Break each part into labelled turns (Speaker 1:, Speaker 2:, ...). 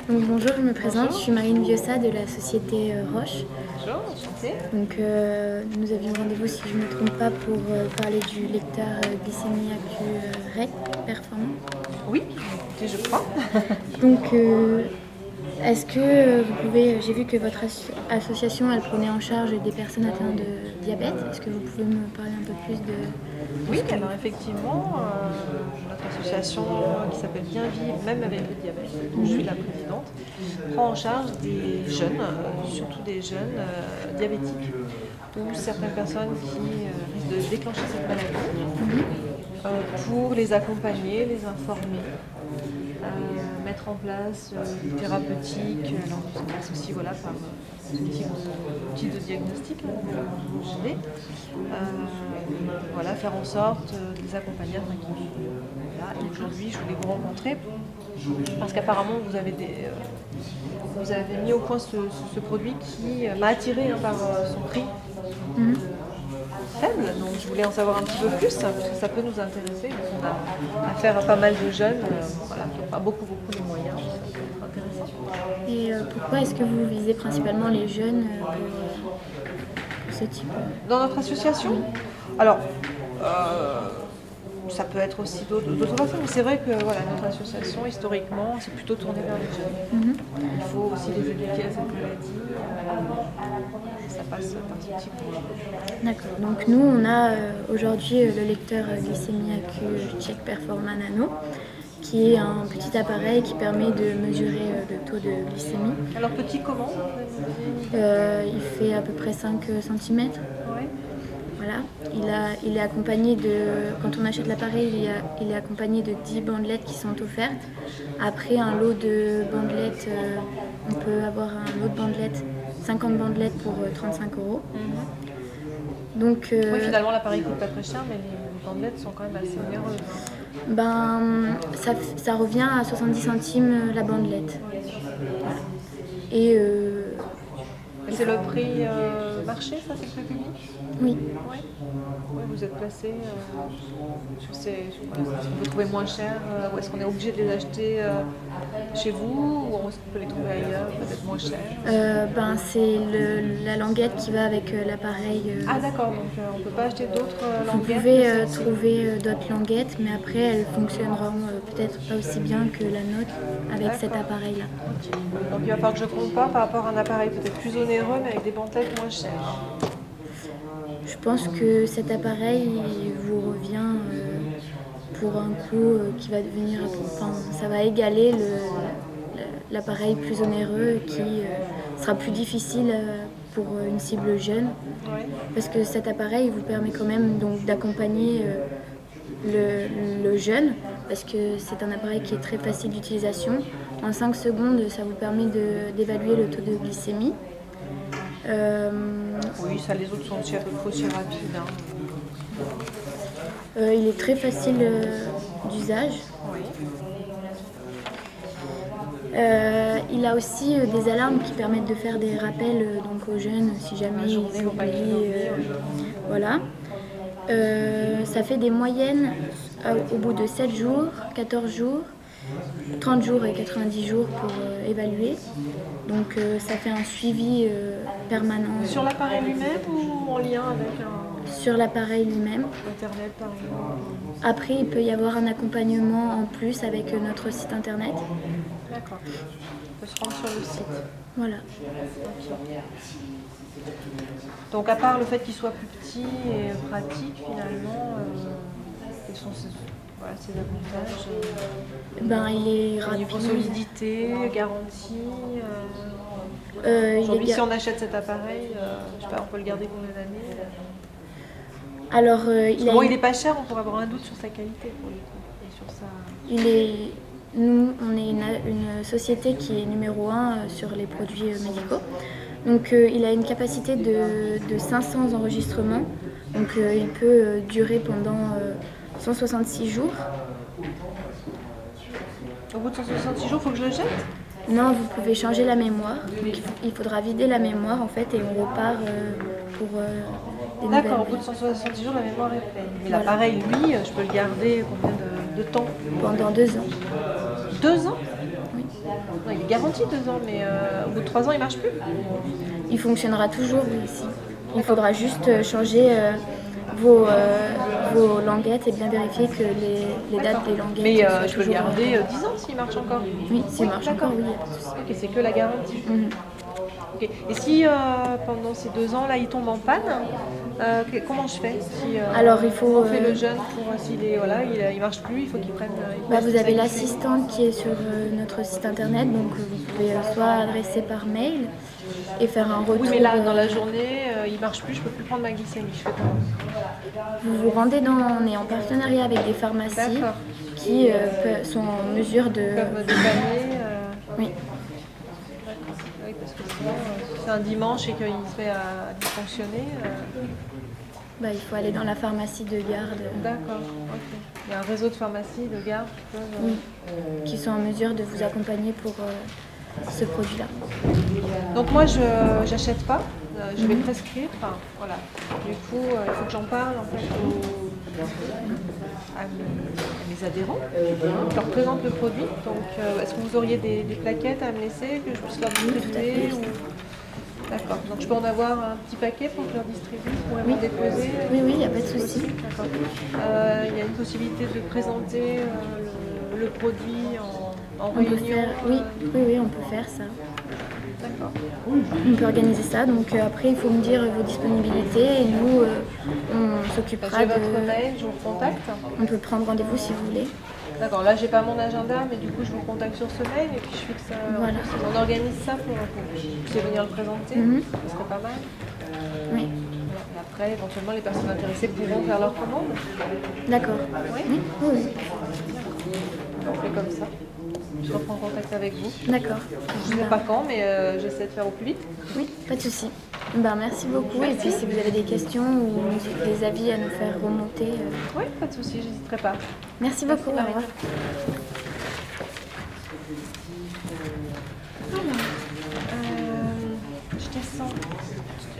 Speaker 1: Donc, bonjour, je me présente, je
Speaker 2: Bonjour.
Speaker 1: suis Marine Viossa de la société Roche.
Speaker 2: Bonjour, enchantée.
Speaker 1: Donc, nous avions rendez-vous, si je ne me trompe pas, pour parler du lecteur glycémie AccuRec performant.
Speaker 2: Oui, écoutez, je crois.
Speaker 1: Donc, est-ce que vous pouvez, j'ai vu que votre association, elle prenait en charge des personnes atteintes de diabète. Est-ce que vous pouvez me parler un peu plus de
Speaker 2: Oui,
Speaker 1: ce que
Speaker 2: alors effectivement, notre association qui s'appelle Bien Vivre, même avec le diabète, dont je suis la présidente, prend en charge des jeunes, surtout des jeunes diabétiques, ou certaines personnes qui risquent de déclencher cette maladie, pour les accompagner, les informer, mettre en place des thérapeutiques. Alors, ça passe aussi voilà, par ce type de diagnostic que j'ai. Voilà, faire en sorte de les accompagner afin qu'ils voilà. Et aujourd'hui, je voulais vous rencontrer parce qu'apparemment, vous avez mis au point ce produit qui m'a attirée par son prix faible. Donc, je voulais en savoir un petit peu plus parce que ça peut nous intéresser. Donc, on a affaire à pas mal de jeunes voilà, qui n'ont pas beaucoup les moyens. Donc, ça peut être intéressant.
Speaker 1: Et pourquoi est-ce que vous visez principalement les jeunes pour ce type
Speaker 2: Dans notre association, alors, ça peut être aussi d'autres façons, mais c'est vrai que voilà, notre association, historiquement, c'est plutôt tourné vers les jeunes. Il faut aussi les éduquer à cette maladie. Ça passe par ce type de...
Speaker 1: D'accord. Donc nous, on a aujourd'hui le lecteur glycémie AccuCheck Performa Nano, qui est un petit appareil qui permet de mesurer le taux de glycémie.
Speaker 2: Alors petit comment
Speaker 1: Il fait à peu près 5 cm.
Speaker 2: Ouais.
Speaker 1: Voilà. Il est accompagné de, quand on achète l'appareil, il est accompagné de 10 bandelettes qui sont offertes. Après un lot de bandelettes, on peut avoir un lot de bandelettes, 50 bandelettes pour 35 €. Donc,
Speaker 2: Oui, finalement, l'appareil coûte pas très cher, mais les bandelettes sont quand même assez onéreuses.
Speaker 1: ben, ça revient à 70 centimes la bandelette. Voilà. Et
Speaker 2: Et c'est le prix marché, ça, c'est le prix public?
Speaker 1: oui.
Speaker 2: Oui. Oui, vous êtes placé sur ces. Est-ce qu'on peut trouver moins cher ou est-ce qu'on est obligé de les acheter chez vous ou est-ce qu'on peut les trouver ailleurs, peut-être moins cher?
Speaker 1: Ben, c'est la languette qui va avec l'appareil.
Speaker 2: Ah, d'accord, donc on ne peut pas acheter d'autres
Speaker 1: Vous
Speaker 2: languettes
Speaker 1: pouvez
Speaker 2: que celle-ci.
Speaker 1: trouver d'autres languettes, mais après elles fonctionneront peut-être pas aussi bien que la nôtre avec cet
Speaker 2: D'accord.
Speaker 1: appareil-là.
Speaker 2: Donc il va falloir que je compare par rapport à un appareil peut-être plus onéreux, mais avec des bandelettes moins chères.
Speaker 1: Je pense que cet appareil il vous revient pour un coût qui va devenir, enfin, ça va égaler l'appareil plus onéreux qui sera plus difficile pour une cible jeune,
Speaker 2: Oui.
Speaker 1: parce que cet appareil vous permet quand même donc d'accompagner le jeune, parce que c'est un appareil qui est très facile d'utilisation. En 5 secondes, ça vous permet d'évaluer le taux de glycémie.
Speaker 2: Oui, ça, les autres sont aussi à peu près aussi rapides. Hein.
Speaker 1: Il est très facile d'usage.
Speaker 2: Oui.
Speaker 1: Il a aussi des alarmes qui permettent de faire des rappels donc aux jeunes si jamais ils
Speaker 2: journée, faut pas qu'ils
Speaker 1: oublient. Voilà. Ça fait des moyennes au bout de 7 jours, 14 jours, 30 jours et 90 jours pour évaluer. Donc ça fait un suivi permanent
Speaker 2: Sur l'appareil lui-même ou en lien avec
Speaker 1: sur l'appareil lui-même.
Speaker 2: Internet par exemple?
Speaker 1: Après, il peut y avoir un accompagnement en plus avec notre site internet.
Speaker 2: D'accord. On peut se rendre sur le site.
Speaker 1: Voilà.
Speaker 2: Donc à part le fait qu'il soit plus petit et pratique finalement, quels sont voilà, ses avantages
Speaker 1: Ben, il est
Speaker 2: au niveau
Speaker 1: rapide.
Speaker 2: solidité, garantie
Speaker 1: Il
Speaker 2: Aujourd'hui,
Speaker 1: est
Speaker 2: si on achète cet appareil, je sais pas, on peut le garder combien d'années
Speaker 1: Alors,
Speaker 2: Bon, il est pas cher, on pourrait avoir un doute sur sa qualité pour le coup. Et sur sa...
Speaker 1: nous, on est une société qui est numéro 1 sur les produits médicaux. Donc, il a une capacité de 500 enregistrements. Donc, il peut durer pendant 166 jours.
Speaker 2: Au bout de 166 jours, il faut que je le jette?
Speaker 1: Non, vous pouvez changer la mémoire. Donc, il faudra vider la mémoire en fait et on repart pour des nouvelles.
Speaker 2: D'accord, au bout de 166 jours, la mémoire est pleine. Mais l'appareil, lui, je peux le garder combien de temps?
Speaker 1: Pendant 2 ans.
Speaker 2: 2 ans?
Speaker 1: Oui.
Speaker 2: Non, il est garantie 2 ans, mais au bout de 3 ans, il marche plus.
Speaker 1: Il fonctionnera toujours ici. Il faudra juste changer vos languettes et bien vérifier que les dates des languettes
Speaker 2: Mais
Speaker 1: soient
Speaker 2: je peux le
Speaker 1: toujours...
Speaker 2: garder 10 ans s'il marche encore.
Speaker 1: Oui, s'il marche
Speaker 2: D'accord.
Speaker 1: encore, oui, il n'y a pas de souci.
Speaker 2: Ok, c'est que la garantie.
Speaker 1: Mhm.
Speaker 2: Ok. Et si pendant ces 2 ans là il tombe en panne, comment je fais si,
Speaker 1: Alors, il faut,
Speaker 2: on fait le jeune pour s'il est voilà, il marche plus, il faut qu'il prenne.
Speaker 1: vous avez l'assistante qui est sur notre site internet, donc vous pouvez soit adresser par mail et faire un retour.
Speaker 2: Oui, mais là dans la journée, il marche plus, je peux plus prendre ma glycémie. Je fais comment?
Speaker 1: Vous vous rendez on est en partenariat avec des pharmacies
Speaker 2: D'accord.
Speaker 1: qui sont en mesure de...
Speaker 2: Comme dépanner.
Speaker 1: Oui,
Speaker 2: D'accord. Oui, parce que sinon, si c'est un dimanche et qu'il se met à dysfonctionner.
Speaker 1: il faut aller dans la pharmacie de garde
Speaker 2: D'accord. Ok. Il y a un réseau de pharmacies, de gardes qui peuvent.
Speaker 1: oui, qui sont en mesure de vous accompagner pour ce produit-là.
Speaker 2: Donc moi je n'achète pas, je vais prescrire. Enfin, voilà. Du coup, il faut que j'en parle en fait à mes adhérents. Je leur présente le produit. Donc est-ce que vous auriez des plaquettes à me laisser que je puisse leur distribuer D'accord. Donc je peux en avoir un petit paquet pour que je leur distribue, pour m'en déposer.
Speaker 1: Oui, il n'y a pas de souci.
Speaker 2: D'accord. Il y a une possibilité de présenter le produit en
Speaker 1: On peut
Speaker 2: réunion.
Speaker 1: faire, oui, on peut faire ça.
Speaker 2: D'accord.
Speaker 1: On peut organiser ça. Donc après, il faut me dire vos disponibilités et nous, on s'occupera
Speaker 2: J'ai
Speaker 1: de...
Speaker 2: votre mail, je vous contacte.
Speaker 1: On peut prendre rendez-vous si vous voulez.
Speaker 2: D'accord, là j'ai pas mon agenda, mais du coup je vous contacte sur ce mail et puis je fixe.
Speaker 1: Voilà.
Speaker 2: On organise ça pour que vous puissiez venir le présenter, ce serait pas mal.
Speaker 1: Oui,
Speaker 2: Et après, éventuellement, les personnes intéressées pourront faire leur commande.
Speaker 1: d'accord.
Speaker 2: Oui.
Speaker 1: Oui.
Speaker 2: On fait comme ça. Je reprends contact avec vous.
Speaker 1: D'accord.
Speaker 2: Je ne sais pas quand, mais j'essaie de faire au plus vite.
Speaker 1: Oui, pas de souci. Merci beaucoup. Et puis si vous avez des questions ou des avis à nous faire remonter.
Speaker 2: Oui, pas de souci, j'hésiterai pas.
Speaker 1: Merci beaucoup. Au revoir.
Speaker 2: Alors, je descends.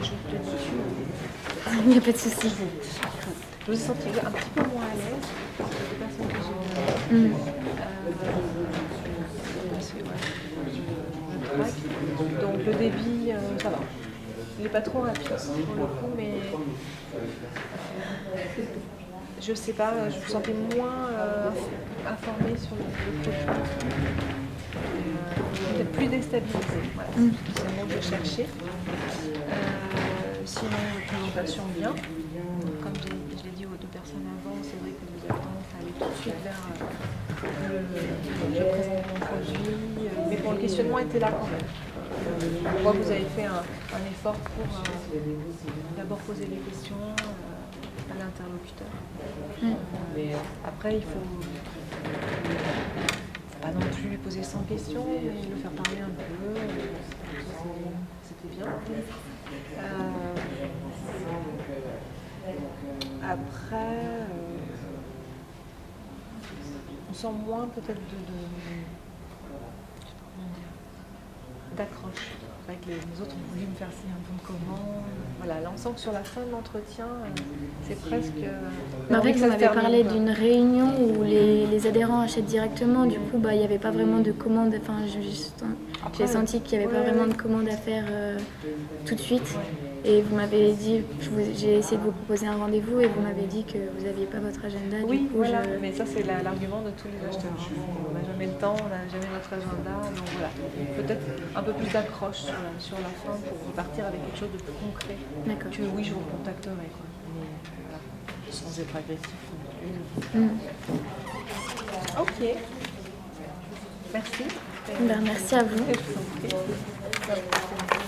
Speaker 2: Je te dis.
Speaker 1: Il n'y a pas de souci.
Speaker 2: Je vous ai senti un petit peu moins à l'aise. Les personnes que j'ai parce que, je craque. Donc le débit, ça va. Il n'est pas trop rapide pour le coup, mais je sais pas, je vous sentais moins informée sur le produit. Peut-être plus déstabilisée. Voilà, c'est le mot que je cherchais. Sinon, présentation bien. Comme je l'ai dit aux 2 personnes avant, c'est vrai que vous avez tendance à aller tout de suite vers je présente mon produit. Mais bon, le questionnement était là quand même. On voit que vous avez fait un effort pour d'abord poser les questions à l'interlocuteur. Mais après, il faut pas non plus lui poser 100 questions, mais le faire parler un peu. C'était bien. Après, on sent moins peut-être d'accroche. Avec les autres ont voulu me faire signer un bon de commande. Voilà, là on sent que sur la fin de l'entretien, c'est presque.
Speaker 1: En fait, vous m'avez parlé d'une réunion où les adhérents achètent directement. Du coup, il n'y avait pas vraiment de commande. Enfin, j'ai senti qu'il n'y avait pas vraiment de commande à faire tout de suite. Et vous m'avez dit, j'ai essayé de vous proposer un rendez-vous et vous m'avez dit que vous n'aviez pas votre agenda.
Speaker 2: Oui,
Speaker 1: du coup,
Speaker 2: voilà. Mais ça c'est l'argument de tous les acheteurs. On n'a jamais le temps, on n'a jamais notre agenda. Donc voilà, peut-être un peu plus d'accroche sur la fin pour repartir avec quelque chose de plus concret.
Speaker 1: D'accord.
Speaker 2: Que oui, je vous contacterai. Quoi. Mais voilà, sans être agressif. Ok. Merci.
Speaker 1: Merci à vous.
Speaker 2: Je vous en prie.